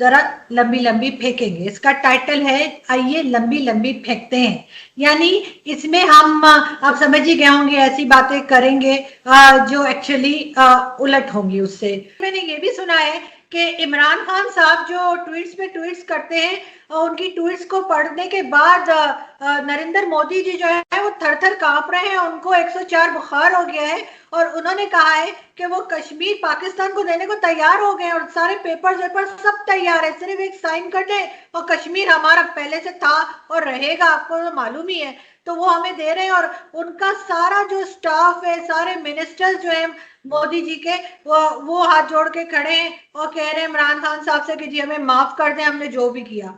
जरा लंबी लंबी फेंकेंगे। इसका टाइटल है आइए लंबी लंबी फेंकते हैं। यानी इसमें हम आप समझ ही गए होंगे ऐसी बातें करेंगे जो एक्चुअली उलट होंगी उससे। मैंने ये भी सुना है कि इमरान खान साहब जो ट्वीट्स पे ट्वीट्स करते हैं उनकी ट्वीट्स को पढ़ने के बाद नरेंद्र मोदी जी जो है वो थर थर कांप रहे हैं, उनको 104 बुखार हो गया है और उन्होंने कहा है कि वो कश्मीर पाकिस्तान को देने को तैयार हो गए और सारे पेपर्स वेपर सब तैयार है, सिर्फ एक साइन कर दे और कश्मीर हमारा पहले से था और रहेगा, आपको तो मालूम ही है, तो वो हमें दे रहे हैं। और उनका सारा जो स्टाफ है, सारे मिनिस्टर्स जो है मोदी जी के, वो हाथ जोड़ के खड़े हैं और कह रहे हैं इमरान खान साहब से कि जी हमें माफ कर दें, हमने जो भी किया।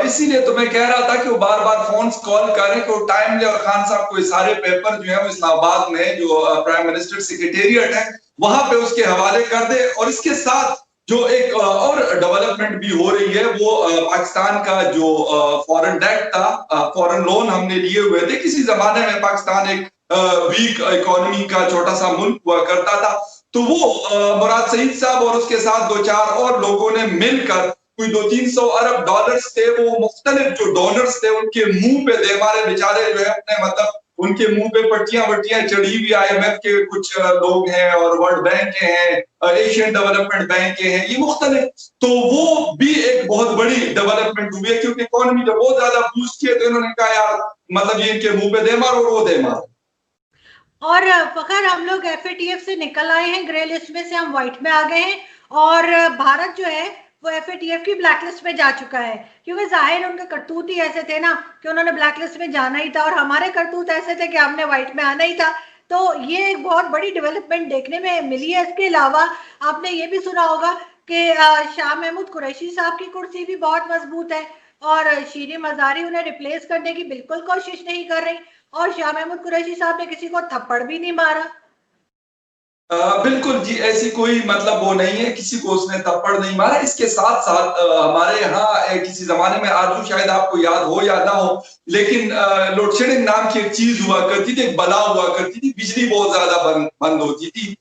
इसीलिए तो मैं कह रहा था कि वो बार बार फोन कॉल करें कि वो टाइम ले और खान साहब को ये सारे पेपर जो है वो इस्लामाबाद में जो प्राइम मिनिस्टर सेक्रेटेरिएट है वहां पे उसके हवाले कर दे। और इसके साथ जो एक और डेवलपमेंट भी हो रही है वो पाकिस्तान का जो फॉरेन डेट था, फॉरेन लोन हमने लिए हुए थे। किसी जमाने में पाकिस्तान एक वीक इकोनॉमी का छोटा सा मुल्क हुआ करता था, तो वो मुराद सईद साहब और उसके साथ दो चार और लोगों ने मिलकर कोई 200-300 अरब डॉलर्स थे, वो मुख्तलिफ जो डोनर्स थे उनके मुंह पे दे, हमारे बेचारे जो है अपने मतलब उनके मुंह पे पट्टियां वट्टियां चढ़ी हुई। IMF के कुछ लोग हैं और वर्ल्ड बैंक के हैं, एशियन डेवलपमेंट बैंक के हैं, ये मुख्तलिफ। तो वो भी एक बहुत बड़ी डेवलपमेंट हुई है क्योंकि इकोनॉमी जब बहुत ज्यादा बूस्ट किए तो इन्होंने कहा यार मतलब ये इनके मुंह पे दे मारो और वो दे मारो। और फखर हम लोग FATF से निकल आए हैं, ग्रे लिस्ट में से हम व्हाइट में आ गए हैं और भारत जो है वो FATF की ब्लैक लिस्ट में जा चुका है, क्योंकि जाहिर उनके करतूत ही ऐसे थे ना कि उन्होंने ब्लैक लिस्ट में जाना ही था और हमारे करतूत ऐसे थे कि हमने व्हाइट में आना ही था। तो ये एक बहुत बड़ी डेवलपमेंट देखने में मिली है। इसके अलावा आपने ये भी सुना होगा कि शाह महमूद कुरैशी साहब की कुर्सी भी बहुत मजबूत है और शीरीन मज़ारी उन्हें रिप्लेस करने की बिल्कुल कोशिश नहीं कर रही और शाह महमूद कुरैशी साहब ने किसी को थप्पड़ भी नहीं मारा। बिल्कुल जी, ऐसी कोई मतलब वो नहीं है, किसी को उसने थप्पड़ नहीं मारा। इसके साथ साथ हमारे यहाँ किसी जमाने में आरजू शायद आपको याद हो या ना हो, लेकिन लोड शेडिंग नाम की एक चीज हुआ करती थी, एक बला हुआ करती थी, बिजली बहुत ज्यादा बंद होती थी।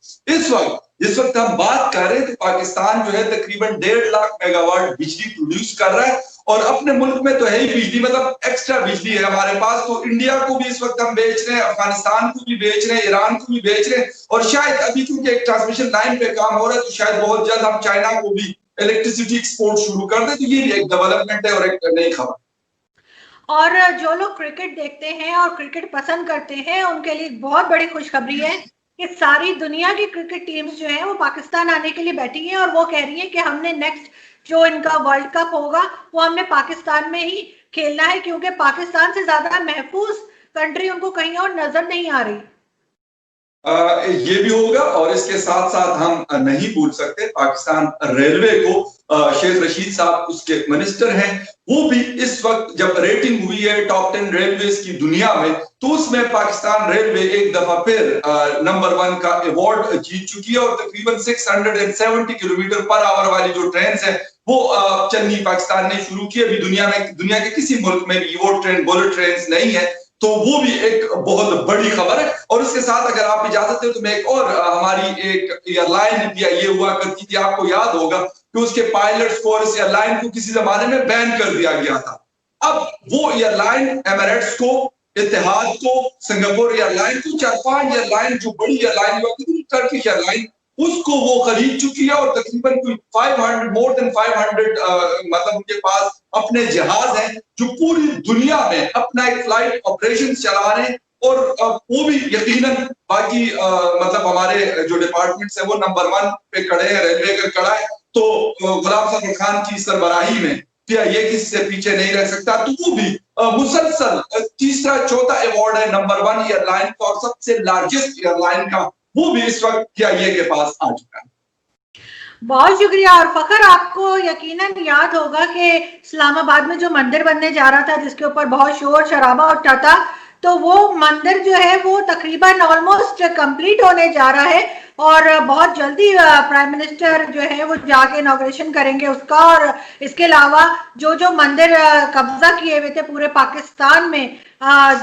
जिस वक्त हम बात कर रहे हैं तो पाकिस्तान जो है तकरीबन 1.5 लाख मेगावाट बिजली प्रोड्यूस कर रहा है और अपने मुल्क में तो है ही बिजली, मतलब एक्स्ट्रा बिजली है हमारे पास। तो इंडिया को भी इस वक्त हम बेच रहे हैं, अफगानिस्तान को भी बेच रहे हैं, ईरान को भी बेच रहे हैं और शायद अभी क्योंकि एक ट्रांसमिशन लाइन पे काम हो रहा है तो शायद बहुत जल्द हम चाइना को भी इलेक्ट्रिसिटी एक्सपोर्ट शुरू कर दें। तो ये भी एक डेवलपमेंट है और एक नई खबर। और जो लोग क्रिकेट देखते हैं और क्रिकेट पसंद करते हैं उनके लिए बहुत बड़ी खुशखबरी है कि सारी दुनिया की क्रिकेट टीम्स जो है वो पाकिस्तान आने के लिए बैठी हैं और वो कह रही हैं कि हमने नेक्स्ट जो इनका वर्ल्ड कप होगा वो हमने पाकिस्तान में ही खेलना है, क्योंकि पाकिस्तान से ज्यादा महफूज कंट्री उनको कहीं और नजर नहीं आ रही। ये भी होगा और इसके साथ साथ हम नहीं भूल सकते पाकिस्तान रेलवे को। शेख रशीद साहब उसके मिनिस्टर हैं, वो भी इस वक्त जब रेटिंग हुई है टॉप 10 रेलवेज की दुनिया में तो उसमें पाकिस्तान रेलवे एक दफा फिर नंबर 1 का अवार्ड जीत चुकी है और तकरीबन 670 किलोमीटर पर आवर वाली जो ट्रेन है वो चलनी पाकिस्तान ने शुरू की। अभी दुनिया के किसी मुल्क में भी वो ट्रेन बुलेट ट्रेन नहीं है, तो वो भी एक बहुत बड़ी खबर है। और इसके साथ अगर आप इजाजत दें तो मैं एक और हमारी एक एयरलाइन इंडिया ये हुआ करती थी, आपको याद होगा कि उसके पायलट्स को और इस एयरलाइन को किसी जमाने में बैन कर दिया गया था। अब वो एयरलाइन एमिरेट्स को, इत्तेहाद को, सिंगापुर एयरलाइन को, 4-5 एयरलाइन जो बड़ी एयरलाइन हुआ करती थी, टर्किश एयरलाइन, उसको वो खरीद चुकी है और तकरीबन कोई 500 मोर देन 500 मतलब उनके पास अपने जहाज हैं जो पूरी दुनिया में अपना एक फ्लाइट ऑपरेशन चला रहे हैं। और वो भी यकीनन बाकी मतलब हमारे जो डिपार्टमेंट्स है वो नंबर 1 पे खड़े हैं। रेलवे अगर खड़ा है तो गुलाम फखर खान की सरबराही में क्या ये किसी से पीछे नहीं रह सकता। तो वो भी मुसलसल तीसरा चौथा अवार्ड है नंबर 1 एयरलाइन का और सबसे लार्जेस्ट एयरलाइन का, वो भी इस वक्त KIA के पास आ चुका है। बहुत शुक्रिया। और फखर आपको यकीनन याद होगा कि इस्लामाबाद में जो मंदिर बनने जा रहा था जिसके ऊपर बहुत शोर शराबा उठा था, तो वो मंदिर जो है वो तकरीबन ऑलमोस्ट कंप्लीट होने जा रहा है और बहुत जल्दी प्राइम मिनिस्टर जो है वो जाके इनॉग्रेशन करेंगे उसका। और इसके अलावा जो जो मंदिर कब्जा किए हुए थे पूरे पाकिस्तान में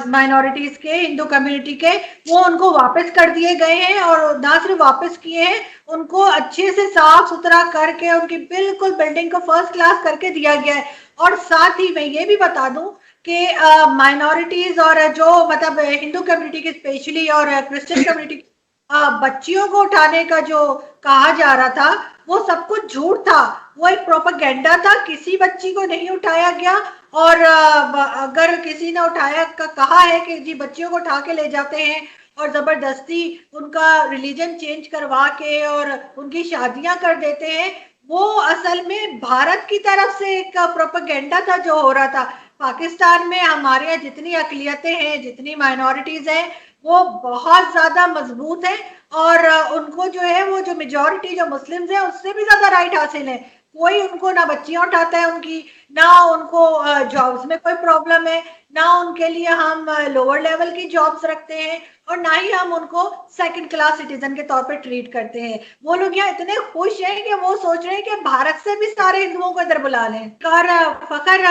माइनॉरिटीज के, हिंदू कम्युनिटी के, वो उनको वापस कर दिए गए हैं। और ना सिर्फ वापस किए हैं, उनको अच्छे से साफ सुथरा करके उनकी बिल्कुल बिल्डिंग को फर्स्ट क्लास करके दिया गया है। और साथ ही मैं ये भी बता दूं कि माइनॉरिटीज और जो मतलब हिंदू कम्युनिटी की स्पेशली और क्रिश्चियन कम्युनिटी बच्चियों को उठाने का जो कहा जा रहा था वो सब कुछ झूठ था, वो एक प्रोपेगेंडा था। किसी बच्ची को नहीं उठाया गया। और अगर किसी ने उठाया कहा है कि जी बच्चियों को उठा के ले जाते हैं और जबरदस्ती उनका रिलीजन चेंज करवा के और उनकी शादियां कर देते हैं, वो असल में भारत की तरफ से एक प्रोपेगेंडा था जो हो रहा था। पाकिस्तान में हमारे यहाँ जितनी अकलियतें हैं, जितनी माइनॉरिटीज हैं, वो बहुत ज्यादा मजबूत है और उनको जो है वो जो मेजॉरिटी जो मुस्लिम्स है उससे भी ज्यादा राइट हासिल है। कोई उनको ना बच्चियां उठाता है उनकी, ना उनको जॉब्स में कोई प्रॉब्लम है, ना उनके लिए हम लोअर लेवल की जॉब्स रखते हैं और ना ही हम उनको सेकंड क्लास सिटीजन के तौर पे ट्रीट करते हैं। वो लोग यहाँ इतने खुश हैं कि वो सोच रहे हैं कि भारत से भी सारे हिंदुओं को इधर बुला लें। और फखर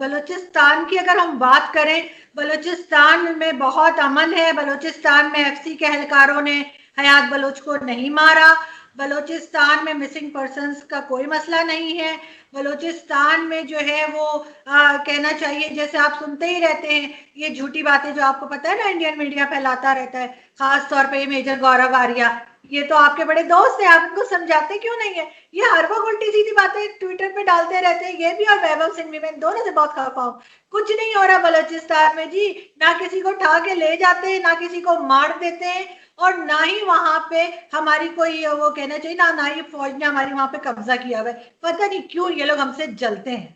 बलूचिस्तान की अगर हम बात करें, बलूचिस्तान में बहुत अमन है। बलूचिस्तान में एफसी के एहलकारों ने हयात बलोच को नहीं मारा। बलूचिस्तान में मिसिंग पर्सन्स का कोई मसला नहीं है। बलूचिस्तान में जो है वो कहना चाहिए, जैसे आप सुनते ही रहते हैं ये झूठी बातें जो आपको पता है ना इंडियन मीडिया फैलाता रहता है, खास तौर पे ये मेजर गौरव आर्या, ये तो आपके बड़े दोस्त हैं, आप उनको समझाते क्यों नहीं है? ये हर वक्त उल्टी सीधी बातें ट्विटर पे डालते रहते हैं, ये भी और वैभव सिंह भी। मैं दोनों से बहुत खफा हूं। कुछ नहीं हो रहा बलूचिस्तान में जी, ना किसी को उठा के ले जाते हैं, ना किसी को मार देते हैं और ना ही वहां पे हमारी कोई वो कहना चाहिए ना ही फौज ने हमारी वहां पे कब्जा किया हुआ है। पता नहीं क्यों ये लोग हमसे जलते हैं।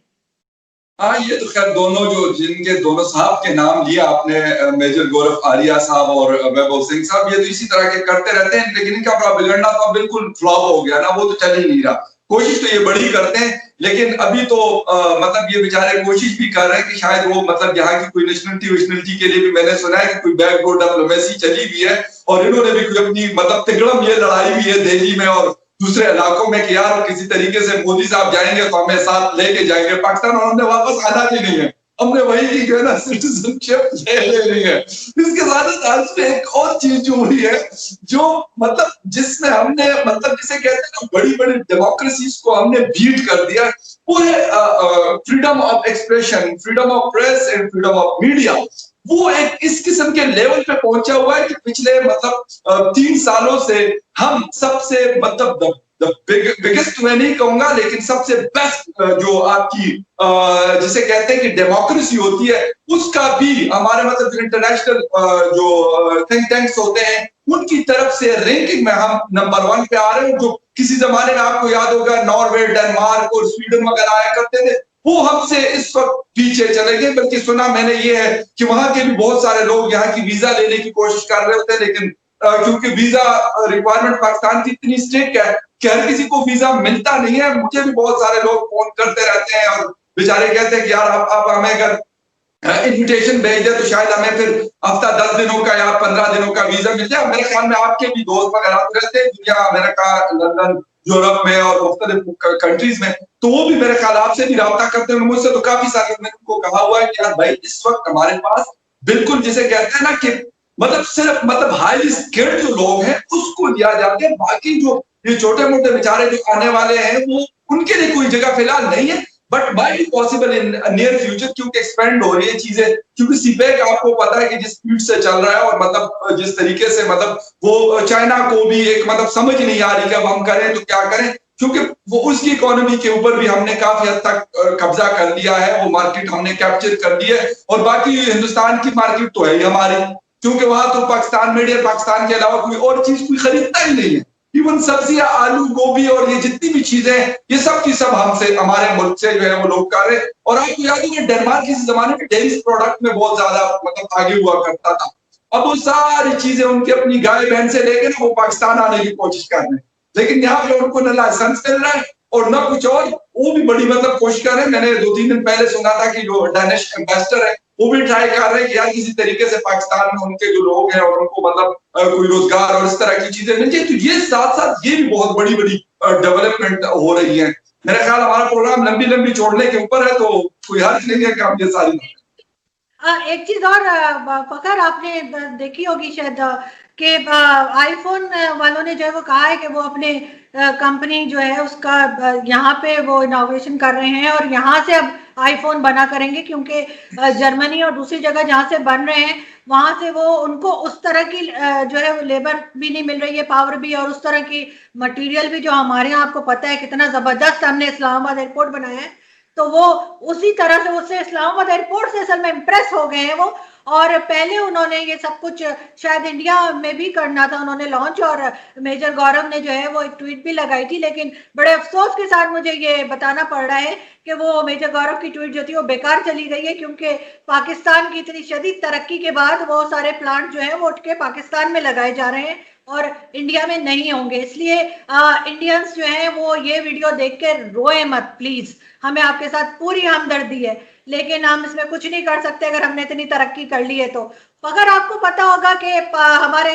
हाँ, ये तो खैर दोनों जो जिनके दोनों साहब के नाम लिए आपने, मेजर गौरव आर्या साहब और वैभव सिंह साहब, ये तो इसी तरह के करते रहते हैं, लेकिन इनका प्रोपेगेंडा तो बिल्कुल फ्लॉप हो गया ना, वो तो चल ही नहीं रहा। कोशिश तो ये बड़ी करते हैं, लेकिन अभी तो मतलब ये बेचारे कोशिश भी कर रहे हैं कि शायद वो मतलब यहाँ की कोई नेशनलिटी के लिए भी मैंने सुना है कि कोई बैकडोर डिप्लोमेसी चली हुई है और इन्होंने भी कोई अपनी मतलब तिगड़म ये लड़ाई भी है दिल्ली में और दूसरे इलाकों में कि यार किसी तरीके से मोदी साहब जाएंगे तो हमें साथ लेके जाएंगे पाकिस्तान और हमने वापस आना भी नहीं है, हमने वही की जो है ना सिटीजनशिप ले लेनी है। इसके साथ आज में एक और चीज जो हुई है जो मतलब जिसमें हमने मतलब जिसे कहते हैं ना बड़ी बड़ी डेमोक्रेसीज को हमने बीट कर दिया, वो है freedom of expression, freedom of press and freedom of media. वो एक इस किस्म के लेवल पे पहुंचा हुआ है कि पिछले मतलब 3 सालों से हम सबसे मतलब बिगेस्ट मैं नहीं कहूंगा लेकिन सबसे बेस्ट जो आपकी जिसे कहते हैं कि डेमोक्रेसी होती है उसका भी हमारे मतलब जो इंटरनेशनल जो थिंक टैंक्स होते हैं उनकी तरफ से रैंकिंग में हम नंबर 1 पे आ रहे हैं। जो किसी जमाने में आपको याद होगा नॉर्वे, डेनमार्क और स्वीडन वगैरह आया करते थे, वो हमसे इस वक्त पीछे चले गए। बल्कि सुना मैंने ये है कि वहां के भी बहुत सारे लोग यहाँ की वीजा लेने की कोशिश कर रहे होते हैं, लेकिन क्योंकि वीजा रिक्वायरमेंट पाकिस्तान की इतनी स्ट्रिक्ट है कि हर किसी को वीजा मिलता नहीं है। मुझे भी बहुत सारे लोग फोन करते रहते हैं और बेचारे कहते हैं कि यार आप हमें अगर इन्विटेशन भेज दे तो शायद हमें फिर हफ्ता 10 दिनों का या 15 दिनों का वीजा मिल जाए। मेरे ख्याल में आपके भी दोस्त वगैरह रहते हैं दुनिया, अमेरिका, लंदन, यूरोप में और मुख्तलिफ कंट्रीज में, तो वो भी मेरे ख्याल आपसे भी रब्ता करते हैं। मुझसे तो काफी सारे मैंने उनको कहा हुआ है कि यार भाई इस वक्त हमारे पास बिल्कुल जिसे कहते हैं ना कि मतलब सिर्फ मतलब हाईली स्किल्ड जो लोग हैं उसको लिया जाता है, बाकी जो ये छोटे मोटे बेचारे जो आने वाले हैं वो उनके लिए कोई जगह फिलहाल नहीं है। But might be possible in near future क्योंकि एक्सपेंड हो रही है चीजें, क्योंकि सीपैक आपको पता है कि जिस स्पीड से चल रहा है और मतलब जिस तरीके से मतलब वो चाइना को भी एक मतलब समझ नहीं आ रही कि अब हम करें तो क्या करें, क्योंकि वो उसकी इकोनॉमी के ऊपर भी हमने काफी हद तक कब्जा कर लिया है, वो मार्केट हमने कैप्चर कर ली है और बाकी हिंदुस्तान की मार्केट तो है ही हमारी, क्योंकि वहां तो पाकिस्तान मेड इन पाकिस्तान के अलावा कोई और चीज कोई खरीदता ही नहीं है। इवन सब्जियां, आलू, गोभी और ये जितनी भी चीजें हैं ये सब की सब हमसे हमारे मुल्क से जो है वो लोग कर रहे हैं। और आपको याद है डेनमार्क किसी जमाने में डेयरी प्रोडक्ट में बहुत ज्यादा मतलब आगे हुआ करता था, अब वो सारी चीजें उनकी अपनी गाय बहन से लेकर ना वो पाकिस्तान आने की कोशिश कर रहे हैं, लेकिन यहाँ पे उनको न लाइसेंस मिल रहा है और न कुछ और, वो भी बड़ी मतलब कोशिश कर रहे हैं। मैंने 2-3 दिन पहले सुना था कि जो डेनिश एम्बेसडर है वो भी ट्राई कर रहे हैं कि यार किसी तरीके से पाकिस्तान में उनके जो लोग हैं और उनको मतलब कोई रोजगार और इस तरह की चीजें मिल जाए। तो ये साथ साथ ये भी बहुत बड़ी बड़ी डेवलपमेंट हो रही है। मेरा ख्याल हमारा प्रोग्राम लंबी लंबी छोड़ने के ऊपर है, तो कोई हर्ज नहीं है कि हम ये सारी एक चीज और फखर, आपने देखी होगी शायद कि आईफोन वालों ने जो है वो कहा है कि वो अपने कंपनी जो है उसका यहाँ पे वो इनॉग्रेशन कर रहे हैं और यहाँ से अब आईफोन बना करेंगे, क्योंकि जर्मनी और दूसरी जगह जहाँ से बन रहे हैं वहां से वो उनको उस तरह की जो है वो लेबर भी नहीं मिल रही है, पावर भी, और उस तरह की मटेरियल भी जो हमारे यहाँ आपको पता है कितना जबरदस्त हमने इस्लामाबाद एयरपोर्ट बनाया है। तो वो उसी तरह से उससे इस्लामाबाद एयरपोर्ट से असल में इम्प्रेस हो गए हैं वो। और पहले उन्होंने ये सब कुछ शायद इंडिया में भी करना था उन्होंने लॉन्च, और मेजर गौरव ने जो है वो एक ट्वीट भी लगाई थी, लेकिन बड़े अफसोस के साथ मुझे ये बताना पड़ रहा है कि वो मेजर गौरव की ट्वीट जो थी वो बेकार चली गई है, क्योंकि पाकिस्तान की इतनी शदीद तरक्की के बाद वो सारे प्लांट जो है वो उठ के पाकिस्तान में लगाए जा रहे हैं और इंडिया में नहीं होंगे। इसलिए इंडियंस जो हैं वो ये वीडियो देख के रोए मत प्लीज, हमें आपके साथ पूरी हमदर्दी है, लेकिन हम इसमें कुछ नहीं कर सकते अगर हमने इतनी तरक्की कर ली है तो। अगर आपको पता होगा कि हमारे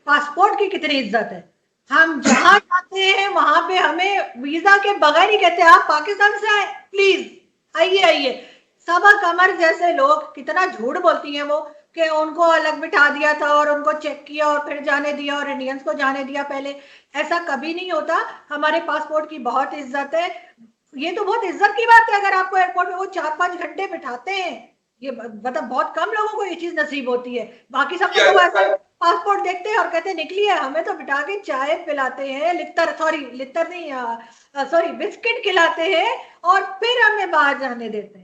पासपोर्ट की कितनी इज्जत है, हम जहां जाते हैं वहां पे हमें वीजा के बगैर ही कहते हैं आप पाकिस्तान से आए, प्लीज आइए आइए। सबा कमर जैसे लोग कितना झूठ बोलती हैं वो कि उनको अलग बिठा दिया था और उनको चेक किया और फिर जाने दिया और इंडियंस को जाने दिया पहले। ऐसा कभी नहीं होता, हमारे पासपोर्ट की बहुत इज्जत है। ये तो बहुत इज्जत की बात है अगर आपको एयरपोर्ट में वो 4-5 घंटे बिठाते हैं, ये मतलब बहुत कम लोगों को ये चीज नसीब होती है। बाकी सब लोग ऐसा पासपोर्ट देखते हैं और कहते हैं निकली है, हमें तो बिठा के चाय पिलाते हैं, लित्तर नहीं, सॉरी बिस्किट खिलाते हैं और फिर हमें बाहर जाने देते हैं।